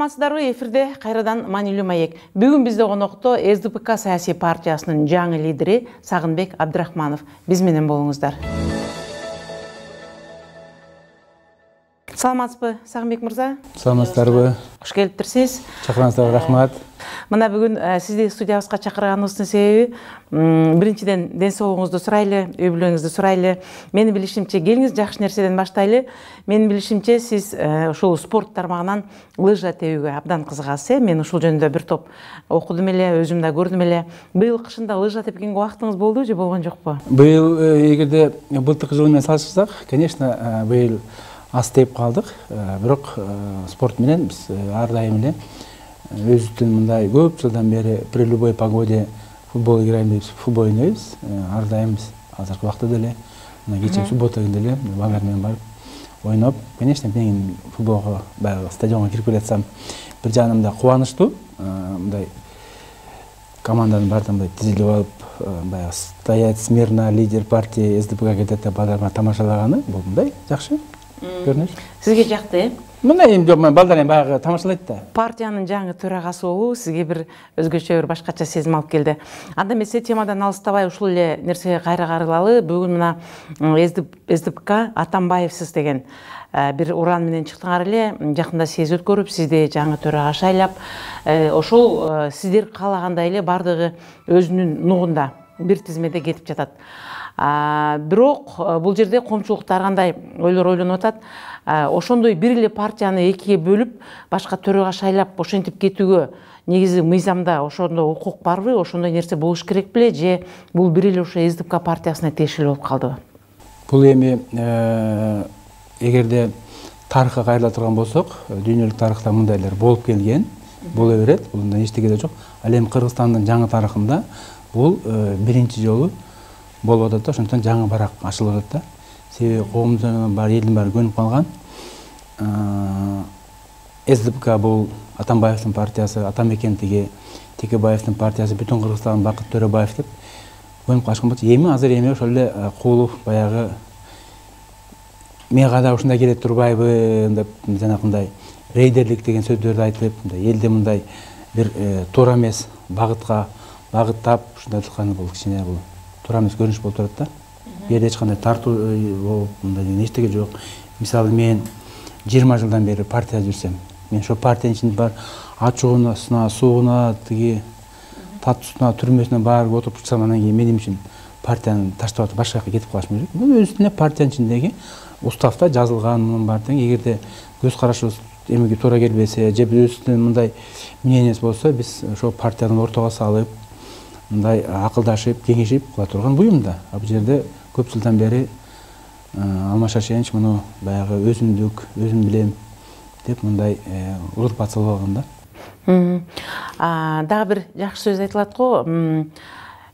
Саламатсыздарбы, эфирде кайрадан Маанилүү маек. Бүгүн бизде конокто СДПК саясий партиясынын жаңы лидери Сагынбек Абдрахманов. Биз менен болуңуздар. Саламатсызбы, Сагынбек мырза? Саламатсыздарбы. Кош келиптирсиз. Чакырганыңыздарга рахмат. Мына бүгүн сизди студиябызга чакырганыбыздын себеби биринчиден ден соолугуңузду сурайлы, үй бүлөңүздү сурайлы. Менин билишимче, келиңиз жакшы нерседен баштайлы. Менин билишимче, сиз ушул спорт тармагынан лыжа тебүүгө абдан кызыгасыз. Мен ушул жөнүндө бир топ окудум эле, өзүм да көрдүм эле. Быйыл кышында лыжа тепкенге убактыңыз болду же болгон жокпу? Быйыл эгерде былтыркы жыл менен салыштырсак, конечно, быйыл аз теп калдык. Бирок спорт менен биз ар дайым эле өзүбүздүн мындай көп жылдан бери при любой погоде футбол играйм деп футбол ойнойбуз. Ар дайым биз азыркы убакта деле мына кечээ суббота күнү деле балдар менен барып ойноп, конечно, мен футболго баягы стадионго кирип келатсам бир жанымда кубанычтуу. Мындай команданын баардыгы мындай тизилип алып, баягы стоять смирно, лидер партии СДПК кетет деп балдар тамашалаганы бул мындай жакшы көрүнүш. Сизге жакты, Мындай эми жок, балдар эми баягы тамашалайт да. Партиянын жаңы төрагасы болуу сизге бир өзгөчө, бир башкача сезим алып келди. Анда эмесе темадан алыстабай ушул эле нерсеге кайра карылалы. Бүгүн мына СДПК Атамбаевсиз деген бир уран менен чыктыңар эле. Жакында съезд өткөрүп, сизди жаңы төрага шайлап, ошол сиздер каалагандай эле бардыгы өзүнүн нугунда бир тизмеде кетип жатат. Бирок бул жерде коомчулуктар кандай ойлор ойлонуп атат. Ошондой бир эле партияны экиге бөлүп, башка төрага шайлап ошентип кетүүгө негизи мыйзамда ошондой укук барбы? Ошондой нерсе болуш керек беле же бул бир эле ошо СДПК партиясына тиешелүү болуп калдыбы? Бул эми эгерде тарыхка кайрыла турган болсок, дүйнөлүк тарыхта мындайлар болуп келген, боло берет. Бул эчтеке да жок. Ал эми Кыргызстандын жаңы тарыхында бул биринчи жолу болуп атат да, ошондон жаңы барак ачылып атат да. Себеби коомдун бар, элдин баары көнүп калган. СДПК бул Атамбаевдин партиясы, Атамекентиги Текебаевдин партиясы, бүтүн Кыргызстан Бакыт Төрөбаев деп көнүп калышкан болчу. Азыр ошол эле Куулов баягы мен када ушундай келе турбайбы деп жанагындай рейдерлик деген сөздөрдү айтып, элди мындай бир туура эмес багытка багыттап ушундай атканы бул кичине бул туура эмес көрүнүш болуп турат да. Бул эч кандай тартуу болуп мындай эчтеке жок. Мисалы мен 20 жылдан бери партияда жүрсөм, мен ошо партиянын ичинде бар ачууна, сууна, тиги татуусуна, түрмөсүнө барып отуруп турсам, анан кийин менин үчүн партияны таштап атып башка жака кетип калышым керек. Бул өзүнө партиянын ичиндеги уставда жазылган мунун бар тең. Эгерде көз карашыбыз эмеге туура келбесе, же өзүбүздүн мындай мнениябыз болсо, биз ошо партияны ортого салып, мындай акылдашып, кеңешип кыла турган буюм да. Бул жерде көп жылдан бери Алмаз Шаршенович муну баягы өзүмдүк, өзүм билем деп мындай узурпат салып алган да. Дагы бир жакшы сөз айтылат го.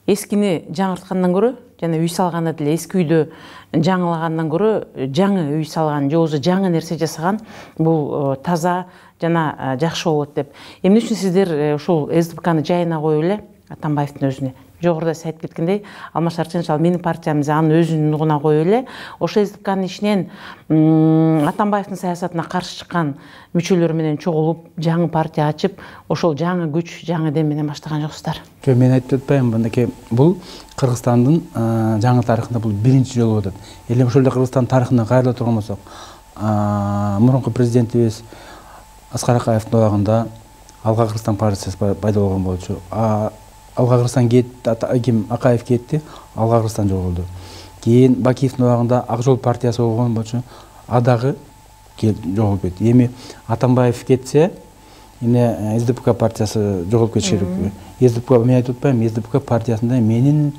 Эскини жаңырткандан көрө, жана үй салганда деле эски үйдү жаңылагандан көрө, жаңы үй салган же өзү жаңы нерсе жасаган бул таза жана жакшы болот деп. Эмне үчүн сиздер ушул СДПКны жайына коюп эле Атамбаевдин өзүнө, жогоруда сиз айтып кеткендей, Алмаз Шаршенович менин партиямды анын өзүнүн нугуна коюп эле, ошо СДПКнын ичинен Атамбаевдин саясатына каршы чыккан мүчөлөр менен чогулуп, жаңы партия ачып, ошол жаңы күч, жаңы дем менен баштаган жоксуздар. Жок, мен айтып атпайм, мынакей бул Кыргызстандын жаңы тарыхында бул биринчи жолу болот. Эле ошол эле Кыргызстан тарыхына кайрыла турган болсок, мурунку президентибиз Аскар Акаевдин убагында Алга Кыргызстан партиясы пайда болгон болчу. Алга Кыргызстан кетти, Акаев кетти, Алга Кыргызстан жоголду. Кийин Бакиевдин убагында Ак Жол партиясы болгон болчу, дагы жоголуп кетти. Эми Атамбаев кетсе, эми СДПК партиясы жоголуп кетиши керек. СДПК, мен айтып атпайм, СДПК партиясында менин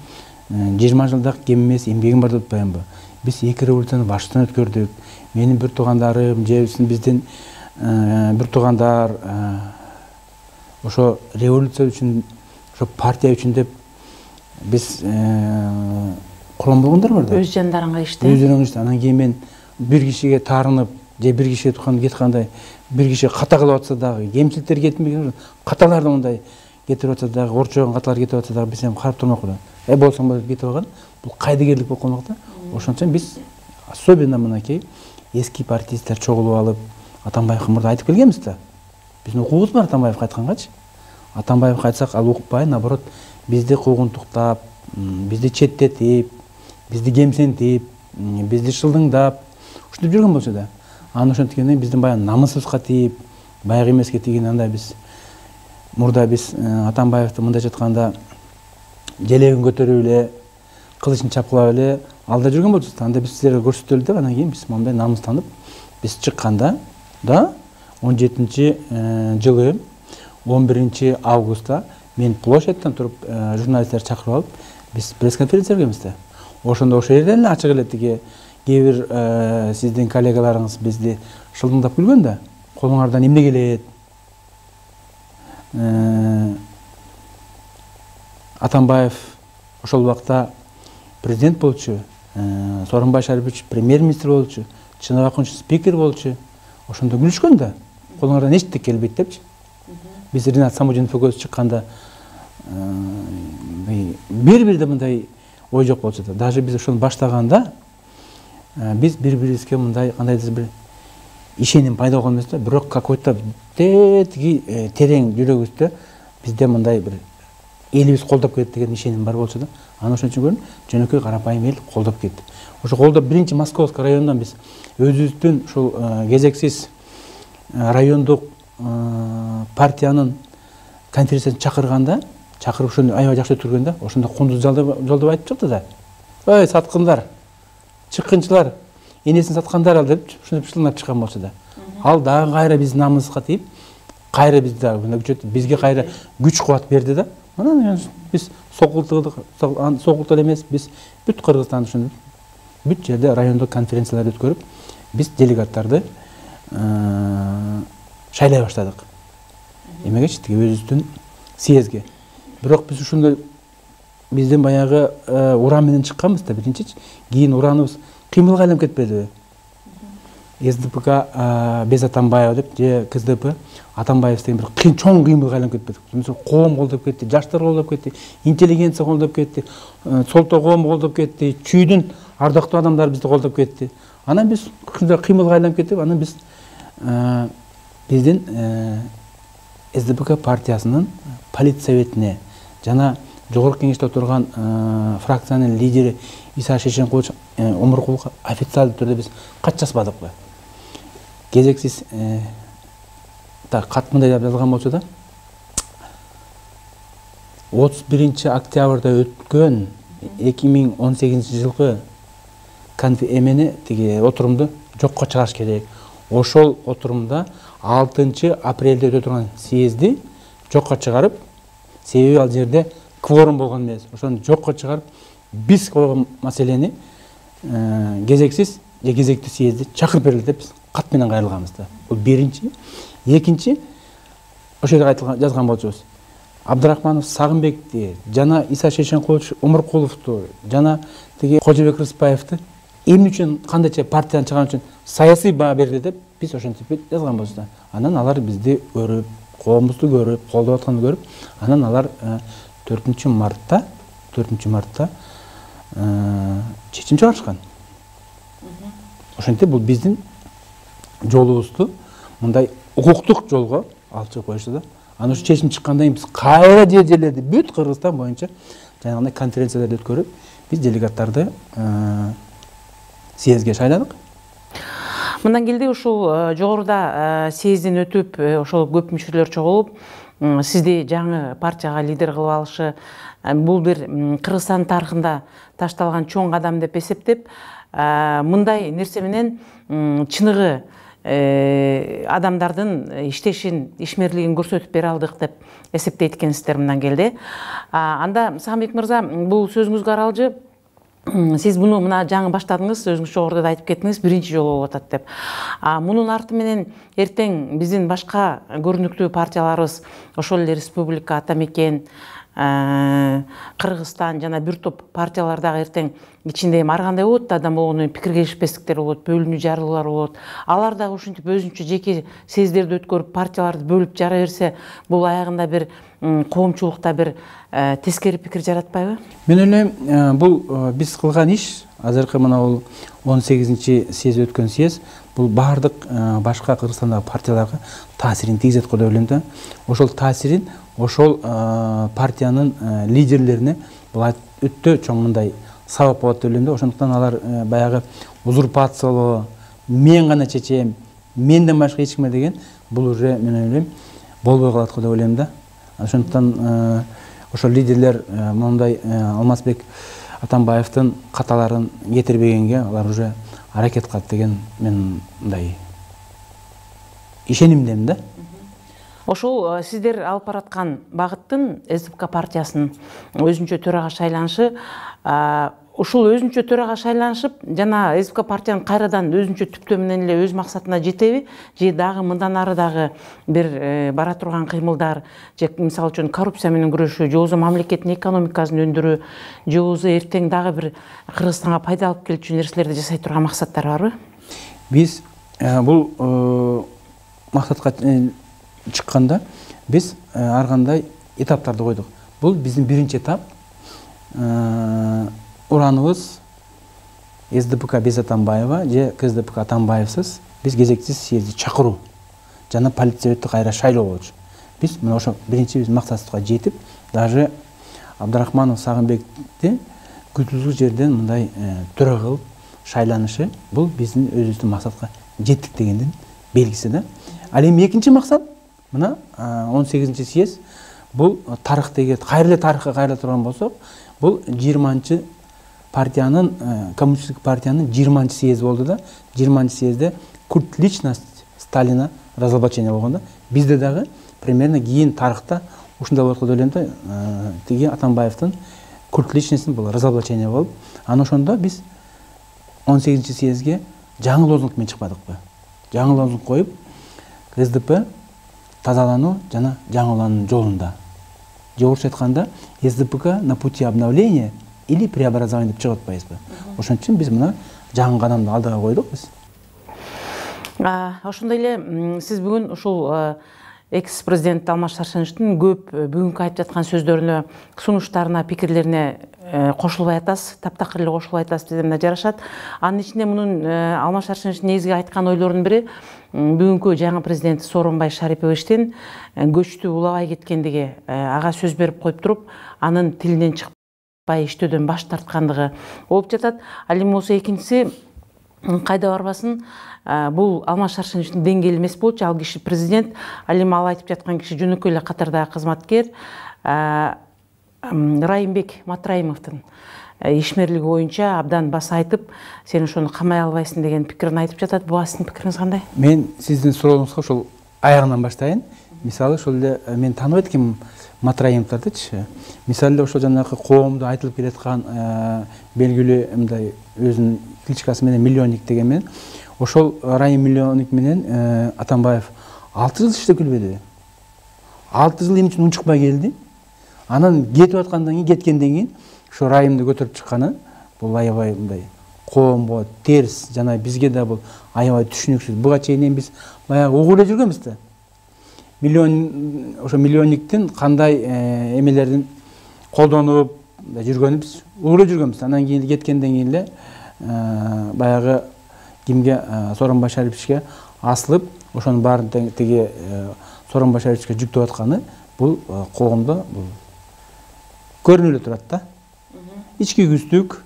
20 жылдык кем эмес эмгегим бар деп атпаймынбы. Биз эки революцияны баштан өткөрдүк. Менин бир туугандарым, же биздин бир туугандар ошо революция үчүн, ошо партия үчүн деп биз кулон болгондар бар да. Өз жандарыңа ишти. Өздөрүңөр ишти. Анан кийин мен бир кишиге таарынып, же бир кишиге кеткандай, бир киши ката кылып атса дагы, кемчиликтер кетпеген, каталарды мындай кетирип атса дагы, орчогон каталар кетип атса дагы биз эми карап турмак да. Болсоң болот кетип алган. Бул кайдыгерлик болуп калмак да. Ошон үчүн биз особенно мынакей эски партиисттер чогулуп алып, Атамбаевга мурда айтып келгенбиз да. биздин укугубуз бар Атамбаевге айткангачы. Атамбаевге айтсак, ал укпай, наоборот, бизди куугунтуктап, бизди четтетип, бизди кемсинтип, бизди шылдыңдап, ушинтип жүргөн болчу да. Аны ошенткенде биздин баягы намысыбызга тийип, баягы эмеске тийген анда биз мурда биз Атамбаевди мындай жатканда желегин көтөрүп эле, кылычын чапкылап эле алда жүргөн болчубуз. Анда биз силерге көрсөтөлү деп, анан кийин биз мондай намыстанып биз чыкканда да 17-жылы 11-августта мен площадьтан туруп журналисттер чакырып алып биз пресс-конференция бергенбиз да. Ошондо ошол жерде эле ачык эле тиги кээ бир сиздин коллегаларыңыз бизди шылдыңдап күлгөн да. Колуңардан эмне келет? Атамбаев ошол убакта президент болчу, Сооронбай Шарипович премьер-министр болчу, Чыныгы Акунч спикер болчу. Ошондо күлүшкөн да. Колуңардан эчтек келбейт депчи. Биз Ринат Самудинов экөөбүз чыкканда бир-бирде мындай ой жок болчу да. Даже биз ошону баштаганда биз бири-бирибизге мындай кандайдыр бир ишеним пайда болгон эмес да. Бирок какой-то тиги терең жүрөгүбүздө бизде мындай бир элибиз колдоп кетти деген ишеним бар болчу да. Аны ошон үчүн жөнөкөй карапайым эл колдоп кетти. Ошо колдоп биринчи Московский райондан биз өзүбүздүн ушул кезексиз райондук партиянын конференциясын чакырып ошону аябай жакшы өткөргөндө, ошондо Кундуз Жолдобаев айтып чыкты да. Ой, саткындар, чыккынчылар, энесин саткандар ал деп ушинтип шылдыңдап чыккан болчу да. Ал дагы кайра биздин намыбызга тийип, кайра бизди дагы бизге кайра күч кубат берди да. Анан биз сокултук эмес, биз бүт Кыргызстан ушинтип бүт жерде райондук конференциялар өткөрүп, биз делегаттарды шайлай баштадык. Эмегечи тиги өзүбүздүн съездге. Бирок биз ушундай биздин баягы уран менен чыкканбыз да биринчичи. Кийин ураныбыз кыймылга айланып кетпедиби? СДПК без Атамбаева деп же КСДП Атамбаев деген бир чоң кыймылга айланып кетпеди. Коом колдоп кетти, жаштар колдоп кетти, интеллигенция колдоп кетти, солто коому колдоп кетти, чүйдүн ардактуу адамдары бизди колдоп кетти. Анан биз кыймылга айланып кеттик, анан биз биздин СДПК партиясынын политсоветине жана жогорку кеңеште отурган фракциянын лидери Иса Шешенкулович Омуркуловго официалдуу түрдө биз кат жазбадыкпы. Кезексиз кат мындай деп жазылган болчу да. 31-октябрда өткөн 2018-жылкы эмени тиги отурумду жокко чыгарыш керек. Ошол отурумда 6-апрелде өтө турган съезди жокко чыгарып, себеби ал жерде кворум болгон эмес. Ошону жокко чыгарып, биз койгон маселени кезексиз же кезектүү съезди чакырып берели деп биз кат менен кайрылганбыз да. Бул биринчи. Экинчи, ошол жерде жазган болчубуз. Абдрахманов Сагынбекти жана Иса Шешенкулович Омуркуловду жана тиги Кожобек Рыспаевди эмне үчүн кандайча партияны чыгарган үчүн саясий баа берди деп биз ошентип жазган болчу да. Анан алар бизди көрүп, коомубузду көрүп, колдоп атканды көрүп, анан алар 4-мартта чечим чыгарышкан. Ошентип бул биздин жолубузду мындай укуктук жолго алып чыгып коюшту да. Анан ушу чечим чыккандан кийин биз кайра жерлерде бүт Кыргызстан боюнча жанагындай конференцияларды өткөрүп, биз делегаттарды съездге шайладык. Мындан келди ушул жогоруда съездден өтүп, ошол көп мүчөлөр чогулуп, сизди жаңы партияга лидер кылып алышы бул бир Кыргызстан тарыхында ташталган чоң кадам деп эсептеп, мындай нерсе менен чыныгы адамдардын иштешин, ишмерлигин көрсөтүп бере алдык деп эсептейт экенсиздер мындан келди. Анда Сагынбек мырза, бул сөзүңүзгө аралжы, сиз муну мына жаңы баштадыңыз, өзүңүз жогоруда да айтып кеттиңиз, биринчи жолу болуп атат деп. Мунун арты менен эртең биздин башка көрүнүктүү партияларыбыз, ошол эле Республика, Атамекен, Кыргызстан жана бир топ партиялар дагы эртең ичинде ар кандай болот да, адам болгону пикир келишпестиктер болот, бөлүнүү жарылуулар болот. Алар дагы ушинтип өзүнчө жеке съезддерди өткөрүп, партияларды бөлүп жара берсе, бул аягында бир коомчулукта бир тескери пикир жаратпайбы? Мен ойлойм, бул биз кылган иш, азыркы мына бул 18-съезд өткөн съезд, бул бардык башка Кыргызстандагы партияларга таасирин тийгизет го деп ойлойм да. Ошол таасирин ошол партиянын лидерлерине бул өтө чоң мындай сабап болот деп ойлойм да. Ошондуктан алар баягы узурпациялоо, мен гана чечем, менден башка эч ким деген бул уже мен ойлойм болбой калат го деп ойлойм да. Ошондуктан ошол лидерлер мондай Алмазбек Атамбаевдин каталарын кетирбегенге алар уже аракет кылат деген мен мындай ишенимдемин да. Ошол сиздер алып бараткан багыттын СДПК партиясынын өзүнчө төрага шайланышы, ушул өзүнчө төрага шайланышып, жана СДПК партиянын кайрадан өзүнчө түптөө менен эле өз максатына жетеби, же дагы мындан ары дагы бир бара турган кыймылдар, же мисалы үчүн коррупция менен күрөшүү, же болбосо мамлекеттин экономикасын өндүрүү, же болбосо эртең дагы бир Кыргызстанга пайда алып келчү нерселерди жасай турган максаттар барбы? Биз бул максатка чыкканда биз ар кандай этаптарды койдук. Бул биздин биринчи этап. Ураныбыз СДПК без Атамбаева же КСДПК Атамбаевсыз биз кезектиз съезди чакыруу жана политсөбөттү кайра шайлоо болчу. Биз мына ошо биринчи биз максатыбызга жетип, даже Абдрахманов Сагынбекти күтүлгү жерден мындай төрага кылып шайланышы бул биздин өзүбүздүн максатка жеттик дегендин белгиси да. Ал эми экинчи максат мына 18-чи съезд бул тарых деген кайра эле тарыхка кайра турган болсок, бул 20-чы партиянын коммунисттик партиянын 20-чы съезди болду да. 20-чы съездде культ личность Сталина разоблачение болгон да. Бизде дагы примерно кийин тарыхта ушундай болот деп ойлойм да. Тиги Атамбаевдин культ личностин бул разоблачение болуп, анан ошондо биз 18-чи съездге жаңы лозунг менен чыкпадыкпы? Жаңы лозунг коюп, СДП тазалануу жана жаңылануу жолунда. Же орусча айтканда, СДПК на пути обновления или преобразования деп чыгып атпайбызбы? Ошон үчүн биз мына жаңы кадамды алдыга койдук биз. Ошондой эле сиз бүгүн ушул экс-президент Алмаз Шаршеновичтин көп бүгүнкү айтып жаткан сөздөрүнө, сунуштарына, пикирлерине кошулбай атасыз, таптакыр эле кошулбай атасыз, бизе мына жарашат. Анын ичинде мунун Алмаз Шаршеновичтин негизги айткан ойлорунун бири бүгүнкү жаңы президент Сооронбай Шариповичтин көчтү улабай кеткендиги, ага сөз берип коюп туруп, анын тилинен чыкпай иштөөдөн баш тарткандыгы болуп жатат. Ал эми болсо экинчиси, кайда барбасын, бул Алмаз Шаршеновичтин деңгээли эмес болчу, ал киши президент, ал эми ал айтып жаткан киши жөнөкөй эле катардагы кызматкер. Райымбек Матраимовдун ишмерлиги боюнча абдан баса айтып, сен ошону камай албайсың деген пикирин айтып жатат. Буга сиздин пикириңиз кандай? Мен сиздин сурооңузга ошол аягынан баштайын. Мисалы, ошол эле мен тааныбайт экенмин Матраимовдучу. Мисалы, ошол жанагы коомдо айтылып келаткан белгилүү мындай өзүнүн кличкасы менен миллионник деген менен, ошол Райым миллионник менен Атамбаев 6 жыл иштеп келбеди. 6 жыл эмне үчүн унчукпай келди? Анан кетип аткандан кийин, кеткенден кийин ошо Райымды көтөрүп чыкканы бул аябай мындай коомго терс, жана бизге да бул аябай түшүнүксүз. Буга чейин биз баягы угуп эле жүргөнбүз да. Ошо миллионниктин кандай эмелердин колдонуп жүргөнүн биз угуп эле жүргөнбүз. Анан кийин кеткенден кийин эле баягы кимге, Сооронбай Шариповичке асылып, ошонун баарын тиги Сооронбай Шариповичке жүктөп атканы бул коомдо бул көрүнүп эле турат да. Ички күздүк,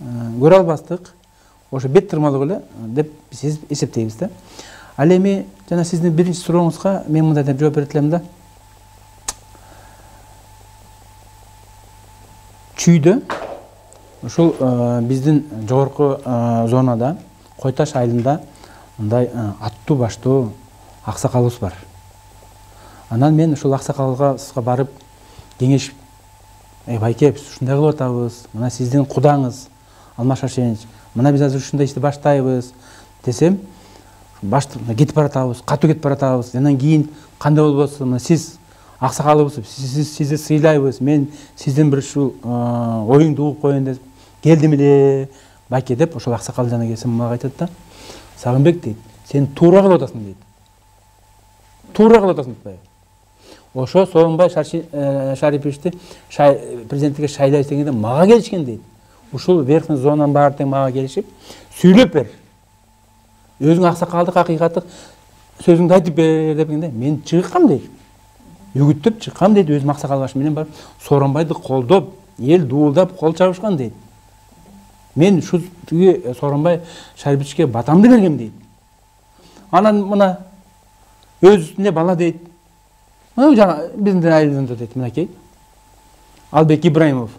көрө албастык, ошо бет тырмалык эле деп биз эсептейбиз да. Ал эми жана сиздин биринчи сурооңузга мен мындай деп жооп берет элем да. Чүйдө ушул биздин жогорку зонада Кой Таш айылында мындай аттуу баштуу аксакалыбыз бар. Анан мен ушул аксакалга барып кеңешип, байке, биз ушундай кылып атабыз, мына сиздин кудаңыз Алмаз Шаршенович, мына биз азыр ушундай ишти баштайбыз десем, кетип баратабыз, катуу кетип баратабыз. Андан кийин кандай болбосун, мына сиз аксакалыбыз, сизди сыйлайбыз, мен сиздин бир ушул оюңду угуп коеюн деп келдим эле, байке деп ошол аксакал жана келсем мага айтат да. Сагынбек дейт, сен туура кылып атасың дейт. Туура кылып атасың дейт. Ошо Сооронбай Шариповичти президенттикке шайлайбыз дегенде мага келишкен дейт. Ушул верхний зонанын баары тең мага келишип, сүйлөп бер. өзің ақсақалдық ақиқаттық сөзіңді айтып бер дегенде мен шыққам дейді, үгіттеп шыққам дейді, өзім ақсақал менен барып Сооронбайды қолдап, ел дуылдап қол шабышқан дейді. Мен шу Сооронбай Шариповичке батамды бергем дейді. Анан мына өз үстінде бала дейді. Жаңа біздің айылында дейді, мінекей Албек Ибраимов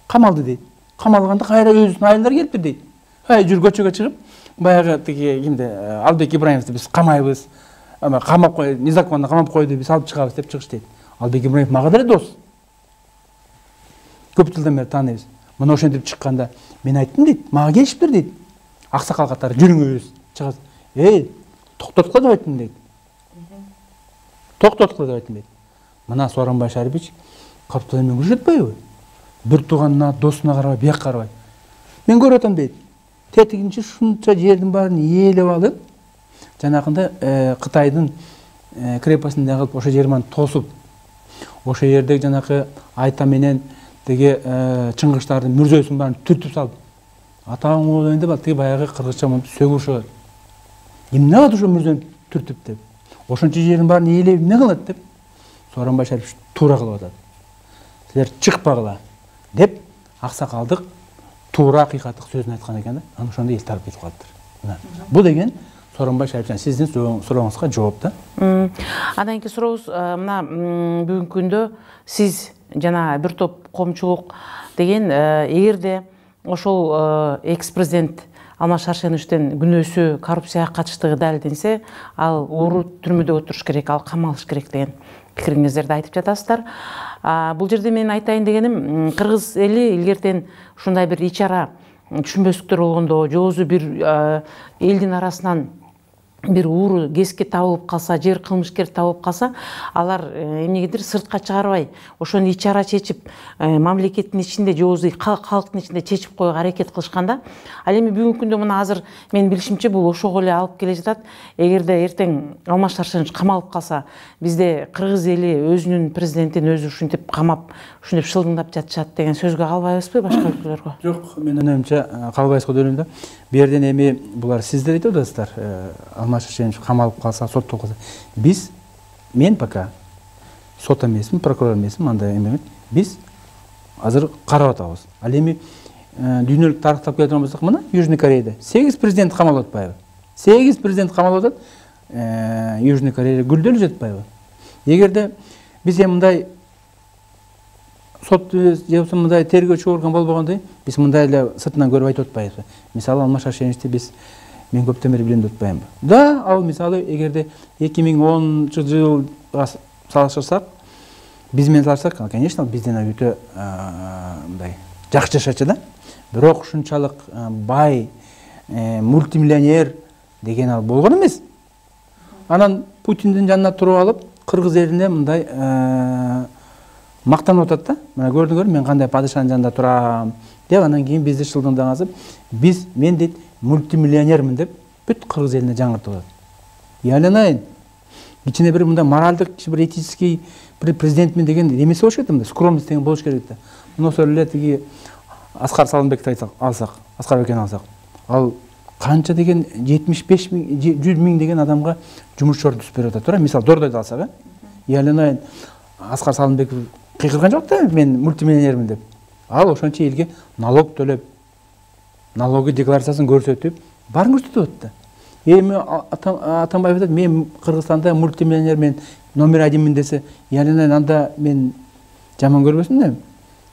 қамалды дейді. Қамалғанда қайра өз үстіне айылдар келіпті дейді. Жүр көшеге шығып, баяғы кімде Албек Ибраимовты біз қамайбыз, қамап қой, незаконно қамап қойды, біз алып шығабыз деп шығыш дейді. Албек Ибраимов маған да дос. Көп жылдан бері танимыз. Мына ошентип шыққанда мен айттым дейді, маған келішіптір дейді. Ақсақал қатары жүріңіз шығасыз. Тоқтатқыла деп айттым дейді. Тоқтатқыла деп айттым дейді. Мына Сооронбай Шарипович қапталармен көрсетпей, бір туғанына, досына қарабай, бияқ қарабай. Мен көріп атам дейді. Тетігінші шунша жердің барын елеп алып, жаңағында Қытайдың крепостында қылып, ошо жермен тосып, ошо жердегі жаңағы айта менен деге чыңғыштардың мүрзөсін барын түртіп салып, атаң ойында бар, теге баяғы қырғызша мұнты сөгіп шығар. Емне қылады ошо мүрзөні түртіп деп, ошонча жердің барын елеп не қылады деп, Сооронбай Шарипович тура қылып атады. Сілер шықпағыла деп, ақсақалдық тура ақиқаттық сөзін айтқан екен да, аны ошонда ел тарап кетіп қалыптыр. Бұл деген Сооронбай Шариповичтен сіздің сұрауыңызға жауап да. Адан кейін сұрауыз, мына бүгінгі күндө сіз жана бір топ коомчулук деген эгерде ошол экс-президент Алмаз Шаршеновичтен күнөөсү коррупцияга катыштыгы далилденсе, ал ууру түрмөдө отуруш керек, ал камалыш керек деген пикириңиздерди айтып жатасыздар. Бул жерде мен айтайын дегеним, кыргыз эли илгертен ушундай бир ичара түшүнбөстүктөр болгондо, жоозу бир элдин арасынан бир ууру кески табылып калса, жер кылмышкер табылып калса, алар эмнегедир сыртка чыгарбай, ошону ичара чечип, мамлекеттин ичинде, жоозу калктын ичинде чечип коюуга аракет кылышканда, ал эми бүгүнкү күндө мына азыр мен билишимче бул ошого эле алып келе жатат. Эгерде эртең Алмаз Шаршенович камалып калса, бизде кыргыз эли өзүнүн президентин өзү ушинтип камап, ушинтип шылдыңдап жатышат деген сөзгө калбайбызбы башка өлкөлөргө? Жок, менин оюмча калбайбыз деп ойлойм да. Бу жерден эми булар сиздер айтып атасыздар, Алмаз Шаршенович камалып калса, соттолуп калса. Мен пока сот эмесмин, прокурор эмесмин, андай эме. Биз азыр карап атабыз. Ал эми дүйнөлүк тарыхтап келе турган болсок, мына Южный Кореяда 8 президент камалып атпайбы? 8 президент камалып атат. Южный Кореяда гүлдөлүп жатпайбы? Эгерде биз мындай сот же мындай тергөөчү орган болбогондой, биз мындай эле сыртынан көрүп айтып атпайбыз. Мисалы Алмаз Шаршеновичти биз мен көптөн бери билем деп атпаймынбы? Да, ал мисалы эгерде 2010-жылга салыштырсак, биз менен салыштырсак, конечно, бизден өтө мындай жакшы жашачу да. Бирок ушунчалык бай, мультимиллионер деген ал болгон эмес. Анан Путиндин жанына туруп алып, кыргыз элине мындай мактанып атат да. Мына көрдүңөр, мен кандай падышанын жанында турам деп, анан кийин бизди шылдыңдагансып, мен дейт мультимиллионермин деп бүт кыргыз элине жаңыртып атат. Яланайын. Кичине бир мындай моралдык, бир этический бир президентмин деген эмеси болуш керек да, скромность деген болуш керек да. Мына ошол эле тиги Аскар Салымбекти алсак, Аскар Бекени алсак, ал канча деген 75 миң, 100 миң деген адамга жумуш орун түзүп берип атат, туура? Мисалы Дордойду алсак, Яланайын Аскар Салымбеков кыйкырган жок да, мен мультимиллионермин деп. Ал ошончо элге налог төлөп, налоги декларациясын көрсөтүп, барын көрсөтүп атты. Эми Атамбаев айтат, мен Кыргызстанда мультимиллионер, мен номер 1 десе, Яланайын анда мен жаман көрбөсүн да.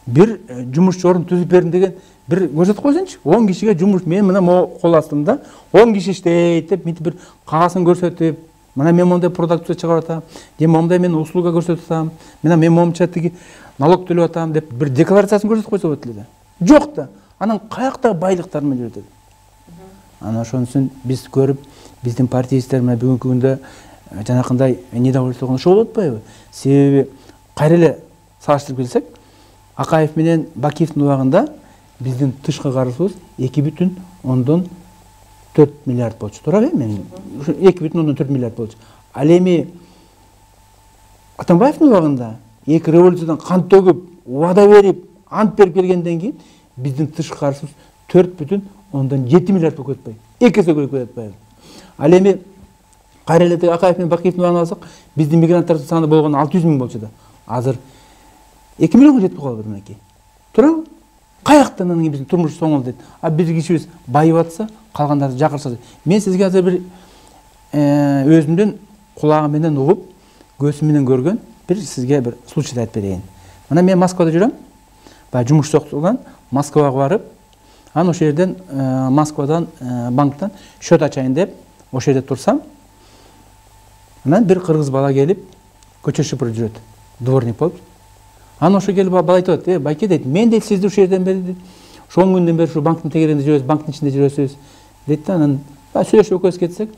Бир жумуш орун түзүп бердим деген бир көрсөтүп койсунчу. 10 кишиге жумуш, мен мына кол астымда 10 киши иштейт деп, мынтип бир кагасын көрсөтүп, мына мен мондай продукция чыгарып атам, же мондай мен услуга көрсөтүп атам, мен момча тиги налог төлөп атам деп бир декларациясын көрсөтүп койсо болот эле да. Жок да. Анан каяктагы байлыктар менен жүрөт. Анан ошонусун биз көрүп, биздин партиисттер мына бүгүнкү күндө жанакындай недовольство ошо болуп атпайбы? Себеби кайра эле салыштырып келсек, Акаев менен Бакиевдин убагында биздин тышкы карызыбыз 2,4 миллиард болчу. Туурабы? Мен 2,4 миллиард болчу. Ал эми Атамбаевдин убагында эки революциядан кан төгүп, убада берип, ант берип келгенден кийин биздин тышкы карызыбыз 4,7 миллиард болуп кетпейби? 2 эсе көбөйүп кетпейби? Ал эми кайра эле Акаев менен Бакиевдин убагын алсак, биздин мигранттардын саны болгону 600 000 болчу да. Азыр 2 миллионго жетип калды мынакей. Туурабы? Каяктан анан биздин турмуш соңол дейт. А бир кишибиз байып атса, калгандары жакырса. Мен сизге азыр бир өзүмдүн кулагым менен угуп, көзүм менен көргөн бир сизге бир случай айтып берейин. Мына мен Москвада жүрөм. Баягы жумуш соктугунан Москвага барып, анан ошол жерден Москвадан банктан счет ачайын деп ошол жерде турсам, анан бир кыргыз бала келип көчө шыпырып жүрөт. Дворник болуп. Анан ошо келип бала айтып атат: "Байке" дейт, "Мен дейт сизди ушул жерден бери дейт, ошол күндөн бери ушу банктын тегерегинде жүрөбүз, банктын ичинде жүрөсүз" дейт да. Анан сүйлөшүп экөөбүз кетсек,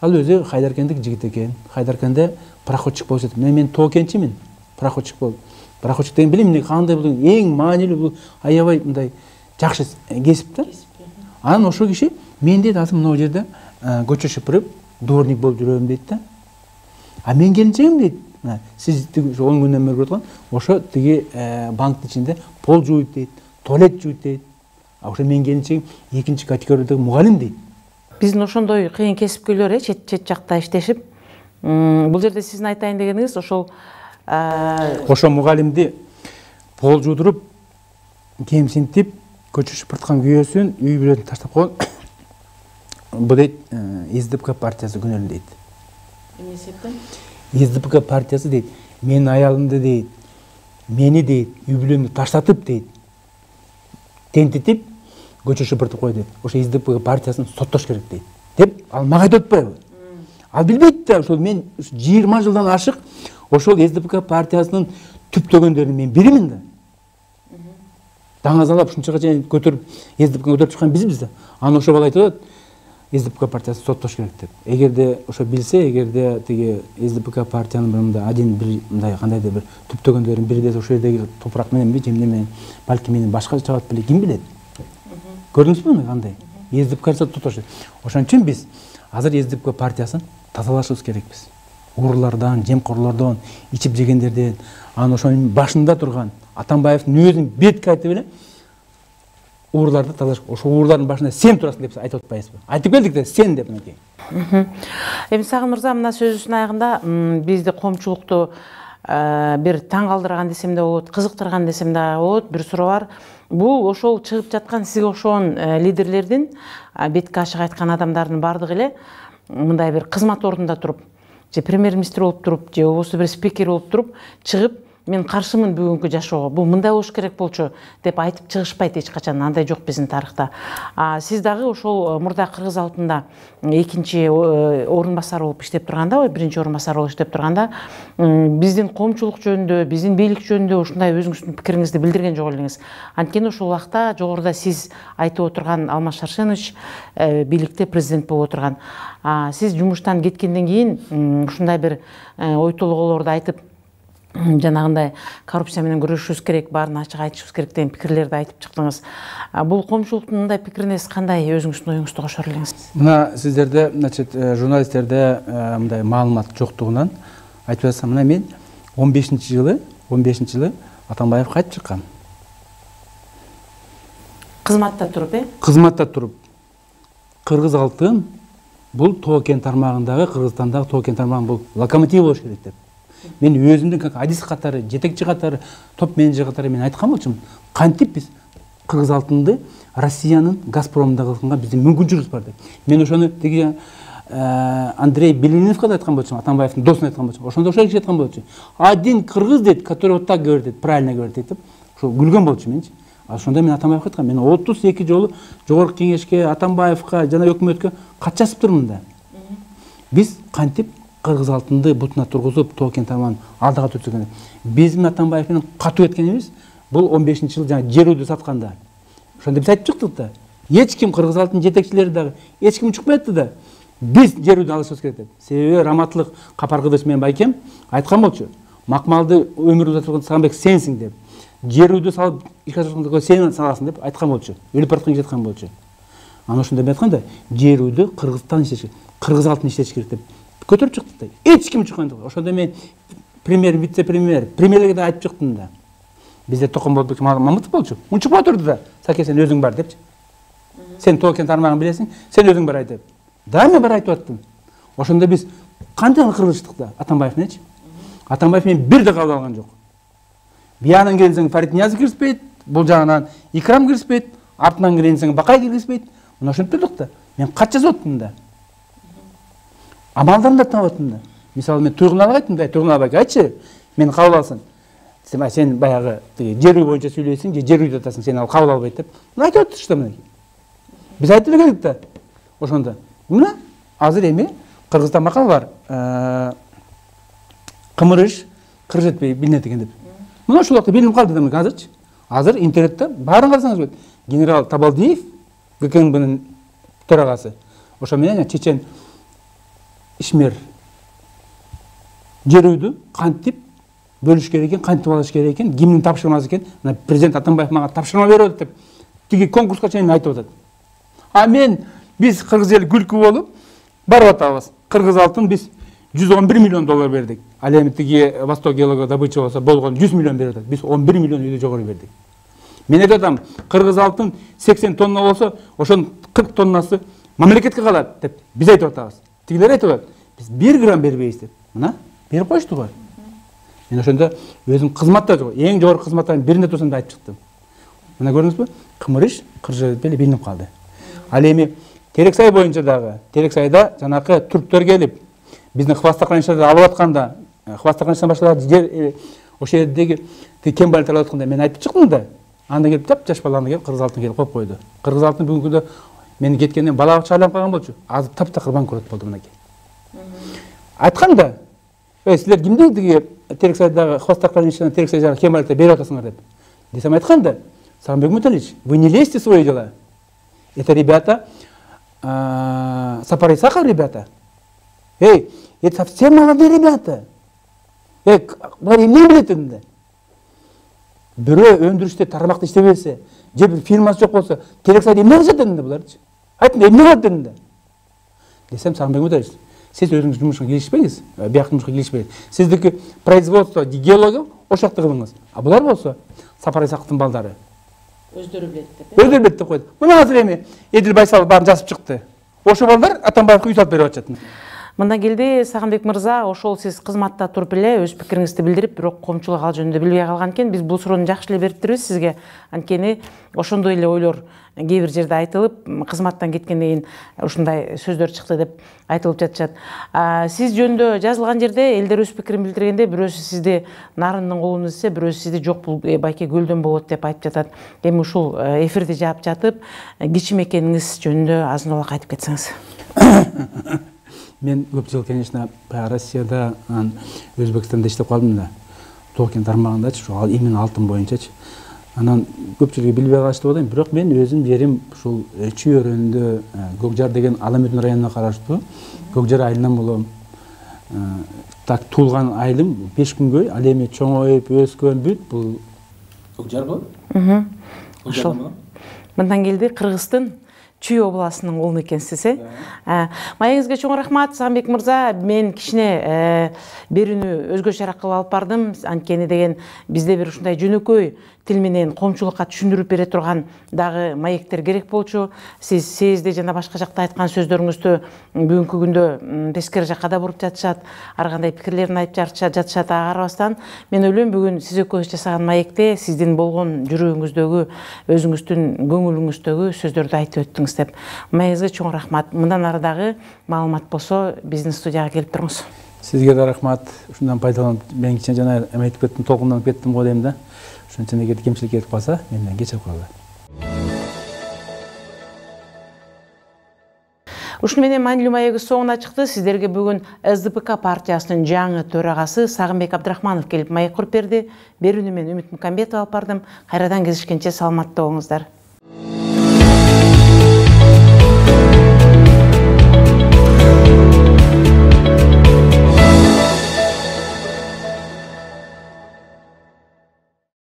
ал өзү Хайдаркендик жигит экен. Хайдаркенде пароходчик болуп жатат. Мен тоокенчимин, пароходчик болуп. Пароходчик деген билем эмне кандай бул эң маанилүү, бул аябай мындай жакшы кесип да. Анан ошол киши мен дейт азыр мына жерде көчө шыпырып дворник болуп жүрөм дейт да. А мен келинчегим дейт, сиз 10 күндөн бери көрүп ошо тиги банктын ичинде пол жууйт дейт, туалет жууйт дейт. А ошо мен келинчегим экинчи категориядагы мугалим дейт. Биздин ошондой кыйын кесипкөйлөр чет жакта иштешип, бул жерде сиздин айтайын дегениңиз ошо мугалимди пол жуудуруп, кемсинтип, көчө шыпырткан күйөөсүн үй бүлөсүн таштап койгон. Бул дейт СДПК партиясы күнөөлүү дейт. Эмне себептен? СДПК партиясы дейт, менин аялымды дейт, мени дейт, үй бүлөмдү таштатып дейт, тентитип, көчө шыпыртып кой дейт. Ошо СДПК партиясын соттош керек дейт. Деп ал мага айтып атпайбы? Ал билбейт да, ошол мен 20 жылдан ашык ошол СДПК партиясынын түптөгөндөрүнүн мен биримин да. Даңазалап ушунчага чейин көтөрүп, СДПК көтөрүп чыккан бизбиз да. Анан ошо бала айтып атат, СДПК партиясы соттош керек деп. Эгерде ошо билсе, эгерде тиги СДПК партиянын мындай один бир мындай кандайдыр бир түптөгөндөрүнүн бири десе ошол жердеги топурак мененби, жемне менен, балки менен башка чабат беле, ким билет. Көрдүңүзбү кандай? СДПК партиясы соттош. Ошон үчүн биз азыр СДПК партиясын тазалашыбыз керекпиз. Урлардан, жемкорлордон, ичип жегендерден, анан ошонун башында турган Атамбаевдин өзүнүн бетке айтып эле урларды тазалаш. Ошо урлардын башында сен турасың деп айтып атпайсызбы? Айтып келдик да, сен деп мынакей. Эми Сагын мырза мына сөзүнүн аягында бизди коомчулукту бир таң калтырган десем да болот, кызыктырган десем да болот, бир суроо бар. Бул ошол чыгып жаткан сизге окшогон лидерлердин, бетке ачык айткан адамдардын баардыгы эле мындай бир кызмат ордунда туруп, же премьер-министр болуп туруп, же болбосо бир спикер болуп туруп, чыгып мен каршымын бүгүнкү жашоого, бул мындай болуш керек болчу деп айтып чыгышпайт эч качан, андай жок биздин тарыхта. Сиз дагы ошол мурда кыргыз алпында экинчи орун басар болуп иштеп турганда, биринчи орун басар болуп иштеп турганда, биздин коомчулук жөнүндө, биздин бийлик жөнүндө ушундай өзүңүздүн пикириңизди билдирген жок элеңиз. Анткени ошол убакта жогоруда сиз айтып отурган Алмаз Шаршенович бийликте президент болуп отурган. Сиз жумуштан кеткенден кийин ушундай бир ой толгоолорду айтып, жанагындай коррупция менен күрөшүбүз керек, баарын ачык айтышыбыз керек деген пикирлерди айтып чыктыңыз. Бул коомчулуктун мындай пикирине сиз кандай өзүңүздүн оюңузду кошор элеңиз? Мына сиздерде, журналисттерде мындай маалымат жоктугунан айтып жатсам, мына мен 15 жылы Атамбаев кайтып чыккан. Кызматта туруп, Кызматта туруп. Кыргыз алтын бул Тоо-кен тармагындагы, Кыргызстандагы Тоо-кен тармагынын бул локомотив болуш керек деп. Мен өзүмдүн как адис катары, жетекчи катары, топ менеджер катары мен айткан болчумун. Кантип биз Кыргыз алтынды Россиянын Газпромунда кылганга биздин мүмкүнчүлүгүбүз бар деп. Мен ошону тиги Андрей Белининовго да айткан болчумун, Атамбаевдин досуна айткан болчумун. Ошондо ошол киши айткан болчу. Один кыргыз дейт, который вот так говорит, дейт, правильно говорит деп. Ошо күлгөн болчу менчи. Ошондо мен Атамбаевге айткам, мен 32 жолу жогорку кеңешке, Атамбаевга жана өкмөткө кат жазып турмун да. Биз кантип Кыргыз алтынды бутуна тургузуп, Тоо-кен тармагын алдыга төтүргөн. Биз менен Атамбаев менен катуу эткенибиз бул 15-жылы жана жер үйдү сатканда. Ошондо биз айтып чыктык да. Эч ким Кыргыз алтын жетекчилери дагы эч ким чыкпай атты да. Биз жер үйдү алышыбыз керек деп. Себеби Раматлык Капаркыдыч менен Байкем айткан болчу. Макмалды өмүр узатып Сагынбек сенсиң деп. Жер үйдү салып ишке сен саласың деп айткан болчу. Өлүп бараткан айткан болчу. Анан ошондо мен айтканда, жер үйдү Кыргызстан иштеш, Кыргыз алтын иштеш керек деп көтөрүп чыктык да. Эч ким чыккан жок. Ошондо мен премьер, вице-премьер, премьерлерге да айтып чыктым да. Бизде Токомболбек Мамытов болчу. Мун чыкпай турду да. Саке сен өзүң бар депчи. Сен Тоо-кен тармагын билесиң, сен өзүң бар айт деп. да мен бар айтып аттым. Ошондо биз кантип кыргызчылык да Атамбаев нечи? Атамбаев мен бир да кабыл алган жок. Биянан келсең Фарид Ниязов киришпейт, бул жагынан Икрам киришпейт, артынан келсең Бакай киришпейт. Мына ошентип турдук да. Мен кат жазып аттым да. Амалдарын да таап аттым да. Мисалы мен Туйгуналга айттым да, Туйгунал ака айтчы, мени кабыл алсын. Сен баягы жер үй боюнча сүйлөйсүң, же жер үйдө атасың, сени ал кабыл албайт деп. Мына айтып атты что мына. Биз айтып келдик да. Ошондо мына азыр эми Кыргызда макал бар. Кымырыш кыр жетпей билинет экен деп. Мына ушул убакта билинип калды да азырчы. Азыр интернетте баарын карасаңыз болот. Генерал Табалдиев, ГКНБнын төрагасы. Ошо менен чечен ишмер жер үйдү кантип бөлүш керек экен, кантип алыш керек экен, кимдин тапшырмасы экен. Мына президент Атамбаев мага тапшырма берип деп тиги конкурска чейин айтып атат. А мен биз кыргыз эл күлкү болуп барып атабыз. Кыргыз алтын биз 111 миллион доллар бердик. Ал эми тиги Восток геолога добыча болсо болгон 100 миллион берип атат. Биз 11 миллион үйдө жогору бердик. Мен айтып атам, кыргыз алтын 80 тонна болсо, ошонун 40 тоннасы мамлекетке калат деп биз айтып атабыз. Тигилер айтып атат, биз 1 грамм бербейбиз деп. Мына берип коюшту го. Мен ошондо өзүм кызматта эң жогорку кызматтардын бирине турсам да айтып чыктым. Мына көрдүңүзбү? Кымырыш кыржы беле билинип калды. Ал эми Терексай боюнча дагы, Терексайда жанакы түрктөр келип, биздин хвостохранилищерди алып атканда, хвостохранилищтен башка жер ошол жердеги кембалдарды алып атканда мен айтып чыктым да. Анда келип жаш баланы келип кыргыз алтын келип коюп койду. Кыргыз алтын бүгүнкү күндө мен кеткенден бала бакча айланып калган болчу. Азыр таптакыр банкрот болду мынакей. Айткам да, силер кимдин тиги Терексайдагы хвостохранилищеден Терексай жагы кембалдарды берип атасыңар деп. Десем айткам да, Сагынбек Муталич, вы не лезьте в свои дела. Это ребята, Сапар Исаков ребята. Эй, это совсем молодые ребята. Эй, бұлар не білет енді? Бирөө өндүрүштө тармакта иштебесе, же бир фирмасы жок болсо, Терексайда эмне кылышат енді буларчы? Айтым, эмне кылат енді? Десем, Сагынбек Муталич, сиз өзүңүз жумушка киришпеңиз, бияк жумушка киришпеңиз. Сиздики производство геологов ошакты кылыңыз. А булар болсо, Сапар Исаковдун балдары. Өздөрү билет деп. Өздөрү билет деп койду. Мына азыр эми Эдил Байсалов баарын жазып чыкты. Ошо балдар Атамбаевге үй салып берип атышат. Мындан келди Сагынбек мырза, ошол сиз кызматта туруп эле өз пикириңизди билдирип, бирок коомчулук ал жөнүндө билбей калган экен. Биз бул суроону жакшы эле берип турбуз сизге. Анткени ошондой эле ойлор кээ бир жерде айтылып, кызматтан кеткенден кийин ушундай сөздөр чыкты деп айтылып жатышат. Сиз жөнүндө жазылган жерде элдер өз пикирин билдиргенде, бирөөсү сизди нарындын колунда десе, бирөөсү сизди жок бул байке көлдөн болот деп айтып жатат. Эми ушул эфирди жаап жатып, кичим экениңиз жөнүндө азын улак айтып кетсеңиз. Мен көп жыл, конечно, Россияда, Өзбекстанда иштеп калдым да. Толкен тармагындачы, ушул именно алтын боюнчачы. Анан көпчүлүгү билбей калышты болойм, бирок мен өзүм жерим ушул Чүй өрөөнүндө Көкжар деген Аламүтүн районуна караштуу. Көкжар айылынан болом. Так туулган айылым 5 күнгөй, ал эми чоңоюп өскөн бүт бул Көкжар болот. Ошол. Мындан келди Кыргыздын Чүй областынын уулу экенсиз, Маегиңизге чоң рахмат, Сагынбек мырза. Мен кичине берүүнү өзгөчөрөөк кылып алып бардым. Анткени деген бизде бир ушундай жөнөкөй тил менен коомчулукка түшүндүрүп бере турган дагы маектер керек болчу. Сиз сезде жана башка жакта айткан сөздөрүңүздү бүгүнкү күндө тескери жакка да буруп жатышат, ар кандай пикирлерин айтып жатышат. Ага карабастан мен ойлойм бүгүн сиз экөөбүз жасаган маекте сиздин болгон жүрөгүңүздөгү, өзүңүздүн көңүлүңүздөгү сөздөрдү айтып өттүңүз деп. Маегиңизге чоң рахмат. Мындан ары дагы маалымат болсо биздин студияга келип туруңуз. Сизге да рахмат. Ушундан пайдаланып, мен кичине жана айтып кеттим, толкунданып кеттим го дейм да. Ошон үчүн эгер кемчилик кетип калса, менден кечирип койгула. Ушуну менен маанилүү маегибиз соңуна чыкты. Сиздерге бүгүн СДПК партиясынын жаңы төрагасы Сагынбек Абдрахманов келип маек куруп берди. Берүүнү мен Үмүт Мукамбетова алып бардым. Кайрадан кезишкенче саламатта болуңуздар.